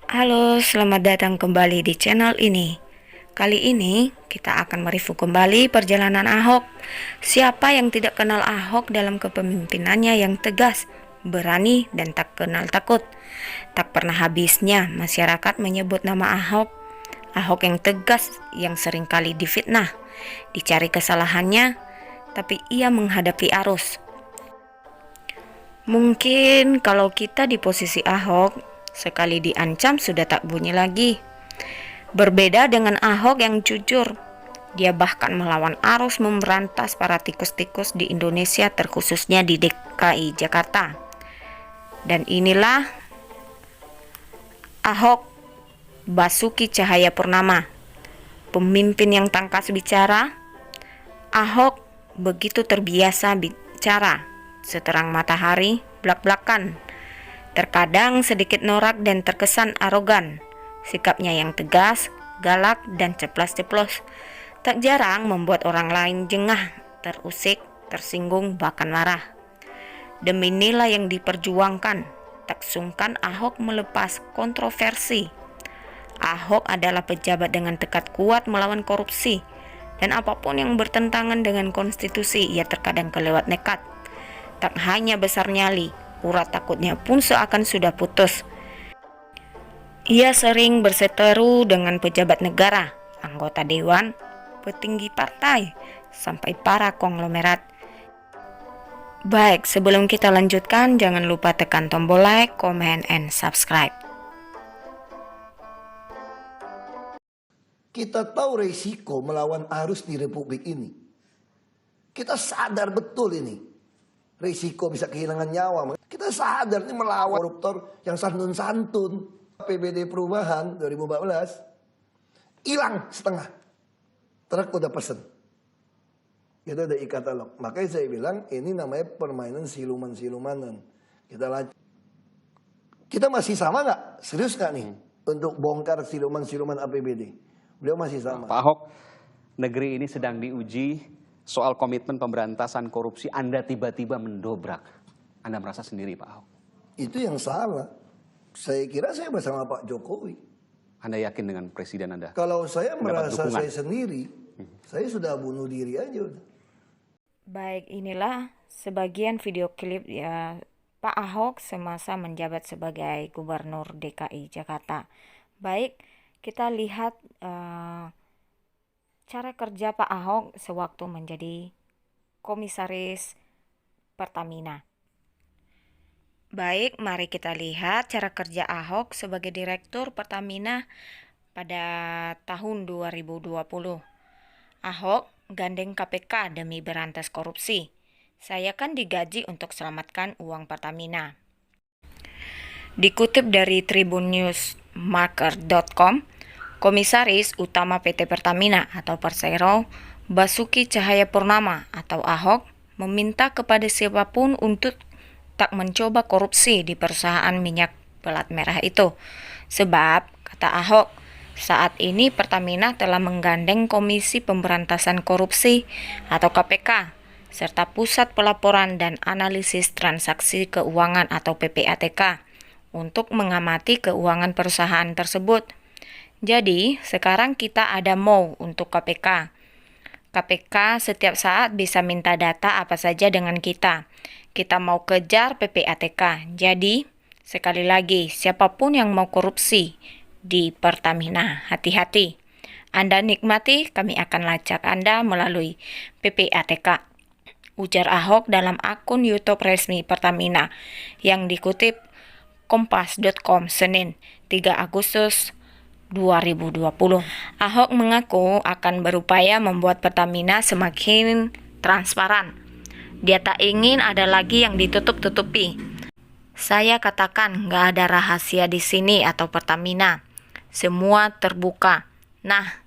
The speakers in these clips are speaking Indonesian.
Halo, selamat datang kembali di channel ini. Kali ini kita akan mereview kembali perjalanan Ahok. Siapa yang tidak kenal Ahok dalam kepemimpinannya yang tegas, berani, dan tak kenal takut. Tak pernah habisnya masyarakat menyebut nama Ahok. Ahok yang tegas, yang seringkali difitnah, dicari kesalahannya, tapi ia menghadapi arus. Mungkin kalau kita di posisi Ahok, sekali diancam sudah tak bunyi lagi. Berbeda dengan Ahok yang jujur, dia bahkan melawan arus memberantas para tikus-tikus di Indonesia, terkhususnya di DKI Jakarta. Dan inilah Ahok Basuki Cahayapurnama, pemimpin yang tangkas bicara. Ahok begitu terbiasa bicara, seterang matahari, blak-blakan. Terkadang sedikit norak dan terkesan arogan. Sikapnya yang tegas, galak, dan ceplas-ceplos tak jarang membuat orang lain jengah, terusik, tersinggung, bahkan marah. Demi nilai yang diperjuangkan, tak sungkan Ahok melepas kontroversi. Ahok adalah pejabat dengan tekad kuat melawan korupsi, dan apapun yang bertentangan dengan konstitusi ia terkadang kelewat nekat. Tak hanya besar nyali, urat takutnya pun seakan sudah putus. Ia sering berseteru dengan pejabat negara, anggota dewan, petinggi partai, sampai para konglomerat. Baik, sebelum kita lanjutkan, jangan lupa tekan tombol like, comment, and subscribe. Kita tahu resiko melawan arus di Republik ini. Kita sadar betul ini. Resiko bisa kehilangan nyawa. Kita sadar ini melawan koruptor yang santun-santun. APBD perubahan 2014 hilang setengah. Truk udah pesen. Kita udah e-katalog. Makanya saya bilang ini namanya permainan siluman-silumanan. Kita masih sama nggak? Serius nggak nih? Untuk bongkar siluman-siluman APBD. Beliau masih sama. Pak Ahok, negeri ini sedang diuji soal komitmen pemberantasan korupsi. Anda tiba-tiba mendobrak. Anda merasa sendiri, Pak Ahok? Itu yang salah. Saya kira saya bersama Pak Jokowi. Anda yakin dengan presiden Anda? Kalau saya merasa dukungan? saya sendiri, saya sudah bunuh diri aja udah. Baik, inilah sebagian video klip ya Pak Ahok semasa menjabat sebagai Gubernur DKI Jakarta. Baik, kita lihat cara kerja Pak Ahok sewaktu menjadi komisaris Pertamina. Baik, mari kita lihat cara kerja Ahok sebagai Direktur Pertamina pada tahun 2020. Ahok gandeng KPK demi berantas korupsi. Saya kan digaji untuk selamatkan uang Pertamina. Dikutip dari tribunNewsMarker.com, Komisaris Utama PT Pertamina atau Persero, Basuki Cahayapurnama atau Ahok, meminta kepada siapapun untuk tak mencoba korupsi di perusahaan minyak pelat merah itu. Sebab, kata Ahok, saat ini Pertamina telah menggandeng Komisi Pemberantasan Korupsi atau KPK, serta Pusat Pelaporan dan Analisis Transaksi Keuangan atau PPATK untuk mengamati keuangan perusahaan tersebut. Jadi, sekarang kita ada mau untuk KPK. KPK setiap saat bisa minta data apa saja dengan kita. Kita mau kejar PPATK. Jadi, sekali lagi, siapapun yang mau korupsi di Pertamina, hati-hati. Anda nikmati, kami akan lacak Anda melalui PPATK. Ujar Ahok dalam akun YouTube resmi Pertamina yang dikutip Kompas.com Senin 3 Agustus 2020. Ahok mengaku akan berupaya membuat Pertamina semakin transparan. Dia tak ingin ada lagi yang ditutup-tutupi. Saya katakan nggak ada rahasia di sini atau Pertamina. Semua terbuka. Nah,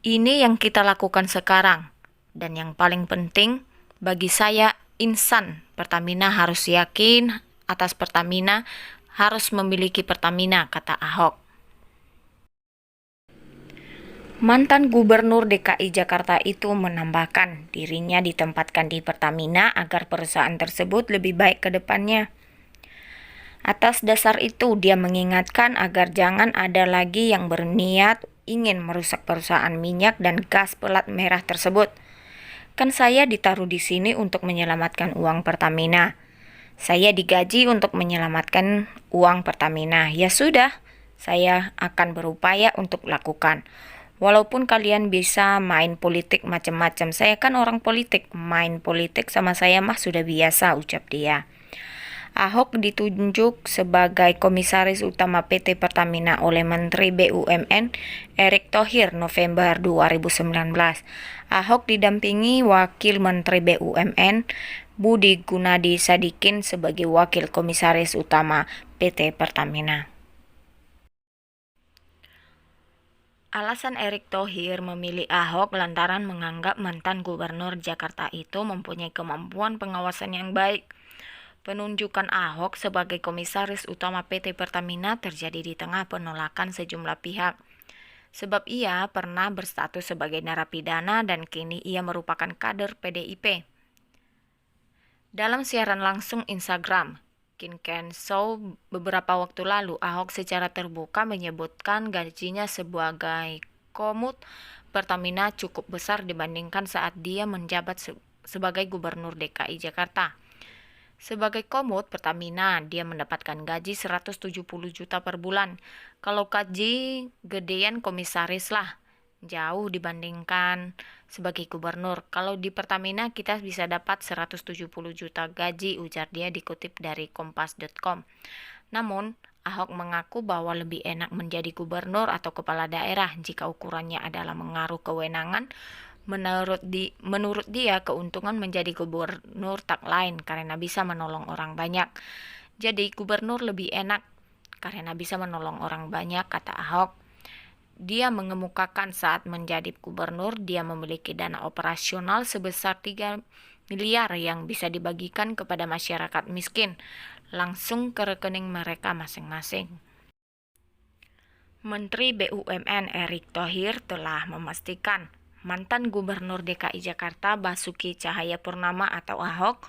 ini yang kita lakukan sekarang. Dan yang paling penting, bagi saya insan Pertamina harus yakin atas Pertamina, harus memiliki Pertamina, kata Ahok. Mantan Gubernur DKI Jakarta itu menambahkan dirinya ditempatkan di Pertamina agar perusahaan tersebut lebih baik ke depannya. Atas dasar itu, dia mengingatkan agar jangan ada lagi yang berniat ingin merusak perusahaan minyak dan gas pelat merah tersebut. Kan saya ditaruh di sini untuk menyelamatkan uang Pertamina. Saya digaji untuk menyelamatkan uang Pertamina. Ya sudah, saya akan berupaya untuk lakukan. Walaupun kalian bisa main politik macam-macam, saya kan orang politik. Main politik sama saya mah sudah biasa, ucap dia. Ahok ditunjuk sebagai Komisaris Utama PT Pertamina oleh Menteri BUMN Erick Thohir November 2019. Ahok didampingi Wakil Menteri BUMN Budi Gunadi Sadikin sebagai Wakil Komisaris Utama PT Pertamina. Alasan Erick Thohir memilih Ahok lantaran menganggap mantan Gubernur Jakarta itu mempunyai kemampuan pengawasan yang baik. Penunjukan Ahok sebagai Komisaris Utama PT Pertamina terjadi di tengah penolakan sejumlah pihak. Sebab ia pernah berstatus sebagai narapidana dan kini ia merupakan kader PDIP. Dalam siaran langsung Instagram, Kin Ken Show beberapa waktu lalu, Ahok secara terbuka menyebutkan gajinya sebagai komut Pertamina cukup besar dibandingkan saat dia menjabat sebagai Gubernur DKI Jakarta. Sebagai komut Pertamina, dia mendapatkan gaji 170 juta per bulan. Kalau gaji gedean komisaris lah, jauh dibandingkan sebagai gubernur. Kalau di Pertamina kita bisa dapat 170 juta gaji, ujar dia dikutip dari kompas.com. Namun, Ahok mengaku bahwa lebih enak menjadi gubernur atau kepala daerah jika ukurannya adalah mengaruh kewenangan. Menurut dia, keuntungan menjadi gubernur tak lain karena bisa menolong orang banyak. Jadi gubernur lebih enak karena bisa menolong orang banyak, kata Ahok. Dia mengemukakan saat menjadi gubernur, dia memiliki dana operasional sebesar 3 miliar yang bisa dibagikan kepada masyarakat miskin, langsung ke rekening mereka masing-masing. Menteri BUMN Erick Thohir telah memastikan mantan Gubernur DKI Jakarta Basuki Cahayapurnama atau Ahok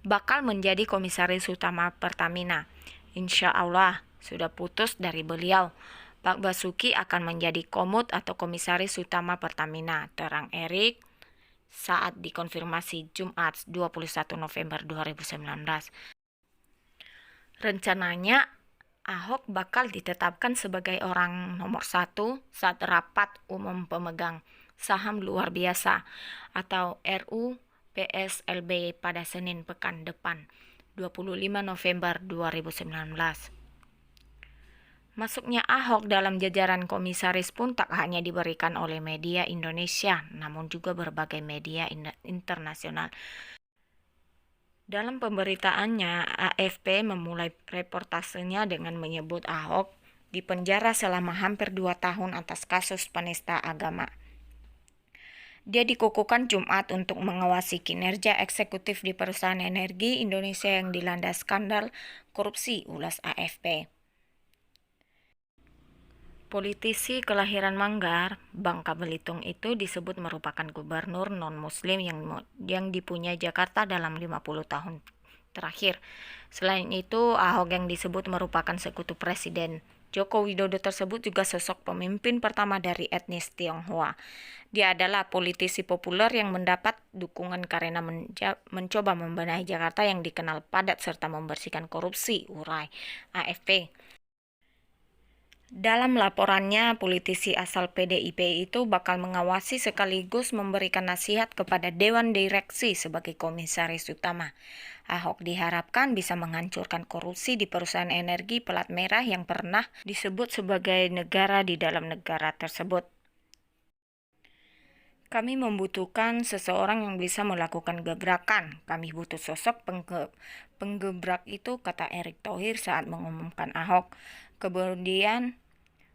bakal menjadi Komisaris Utama Pertamina. Insya Allah sudah putus dari beliau. Pak Basuki akan menjadi komut atau Komisaris Utama Pertamina, terang Erick saat dikonfirmasi Jumat 21 November 2019. Rencananya Ahok bakal ditetapkan sebagai orang nomor 1 saat rapat umum pemegang saham luar biasa atau RUPSLB pada Senin pekan depan, 25 November 2019. Masuknya Ahok dalam jajaran komisaris pun tak hanya diberikan oleh media Indonesia, namun juga berbagai media internasional. Dalam pemberitaannya, AFP memulai reportasenya dengan menyebut Ahok dipenjara selama hampir 2 tahun atas kasus penista agama. Dia dikukuhkan Jumat untuk mengawasi kinerja eksekutif di perusahaan energi Indonesia yang dilanda skandal korupsi, ulas AFP. Politisi kelahiran Manggar, Bangka Belitung itu disebut merupakan gubernur non-muslim yang dipunyai Jakarta dalam 50 tahun terakhir. Selain itu, Ahok yang disebut merupakan sekutu Presiden Joko Widodo tersebut juga sosok pemimpin pertama dari etnis Tionghoa. Dia adalah politisi populer yang mendapat dukungan karena mencoba membenahi Jakarta yang dikenal padat serta membersihkan korupsi, urai AFP. Dalam laporannya, politisi asal PDIP itu bakal mengawasi sekaligus memberikan nasihat kepada Dewan Direksi sebagai komisaris utama. Ahok diharapkan bisa menghancurkan korupsi di perusahaan energi pelat merah yang pernah disebut sebagai negara di dalam negara tersebut. Kami membutuhkan seseorang yang bisa melakukan gebrakan. Kami butuh sosok penggebrak itu, kata Erick Thohir saat mengumumkan Ahok. Kemudian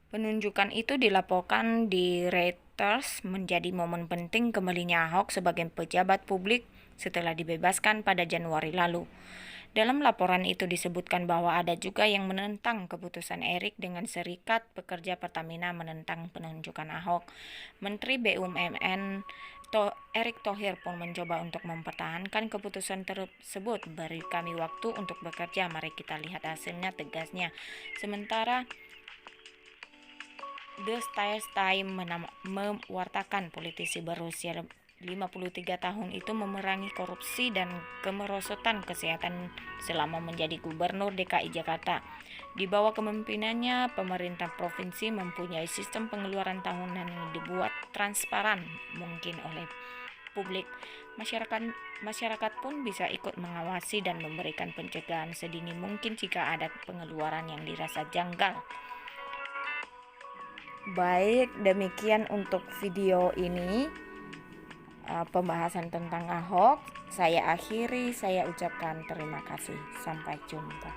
penunjukan itu dilaporkan di Reuters menjadi momen penting kembalinya Ahok sebagai pejabat publik setelah dibebaskan pada Januari lalu. Dalam laporan itu disebutkan bahwa ada juga yang menentang keputusan Erick dengan Serikat Pekerja Pertamina menentang penunjukan Ahok. Menteri BUMN Erick Thohir pun mencoba untuk mempertahankan keputusan tersebut. Beri kami waktu untuk bekerja, mari kita lihat hasilnya, tegasnya. Sementara The Straits Times mewartakan politisi berusia 53 tahun itu memerangi korupsi dan kemerosotan kesehatan selama menjadi gubernur DKI Jakarta. Di bawah kepemimpinannya, pemerintah provinsi mempunyai sistem pengeluaran tahunan yang dibuat transparan mungkin oleh publik. Masyarakat pun bisa ikut mengawasi dan memberikan pencegahan sedini mungkin jika ada pengeluaran yang dirasa janggal. Baik, demikian untuk video ini. Pembahasan tentang Ahok saya akhiri, saya ucapkan terima kasih. Sampai jumpa.